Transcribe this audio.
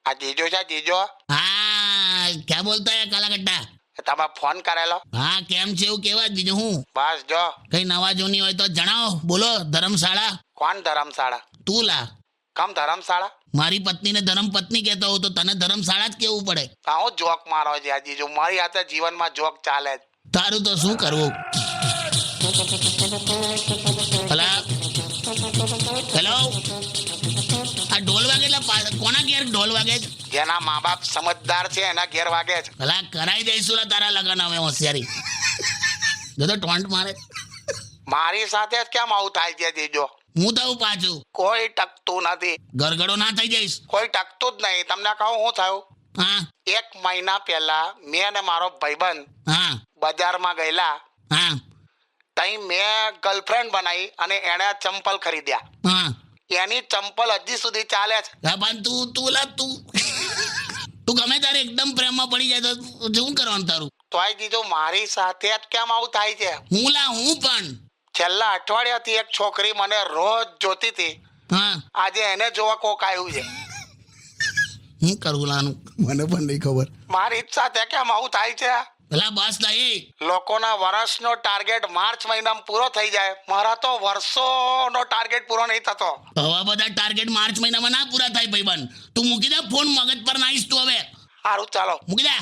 આ જીજો છે જીજો? हाँ क्या बोलता है काला कट्टा? તમે ફોન કરેલો? हाँ કેમ છે એવું કેવા બીજું હું બસ જો. કઈ નવા જૂની હોય તો જણાવો બોલો ધર્મશાળા કોણ ધર્મશાળા? તું લા કમ ધર્મશાળા? મારી પત્નીને ધર્મ પત્ની કહેતો હોઉં તો તને ધર્મશાળા જ કેવું પડે આવો જોક મારો છે આ જીજો. મારી હાથે જીવનમાં જોક ચાલે જ. તારું તો શું કરવું ભલા હેલો આ ઢોલ વાગે એટલે કોના ઘેર ઢોલ વાગે છે જેના મા બાપ સમજદાર છે એના ઘેર વાગે છે. ભલા કરાઈ દઈશું લા તારા લગન હવે હોશિયારી જો તો ટોન્ટ મારે મારી સાથે જ કેમ આવું થાય છે જીજો? હું તો પાછું કોઈ ટકતું નથી. ગરગડો ના થઈ જઈશ કોઈ ટકતું જ નહીં. તમને કહું શું થયું? હા 1 મહિના પહેલા મેં અને મારો ભાઈબંધ હા બજારમાં ગયેલા. હા તઈ મેં ગર્લફ્રેન્ડ બનાવી અને એણે ચંપલ ખરીદ્યા. હા એની ચંપલ હજી સુધી ચાલે છે. હા પણ તું ગમે તારે એકદમ પ્રેમમાં પડી જાય તો શું કરવાનું તારું તોય જીજો મારી સાથે જ કેમ આવું થાય છે? હું પણ છેલ્લા અઠવાડિયાથી એક છોકરી મને રોજ જોતી હતી. હા આજે એને જોવા કોક આવ્યું છે. હું કરવું લાનું મને પણ નહીં ખબર મારી જ સાથે કેમ આવું થાય છે? પેલા બસ લાય લોકોના વર્ષનો ટાર્ગેટ માર્ચ મહિનામાં પૂરો થઈ જાય. મારા તો વર્ષોનો ટાર્ગેટ પૂરો નહીં થતો. હવા બધા ટાર્ગેટ માર્ચ મહિનામાં ના પૂરા થાય ભાઈબંધ તું મૂકી દે ફોન મગજ પર નાઈશ તું હવે સારું ચાલો. મૂકી દે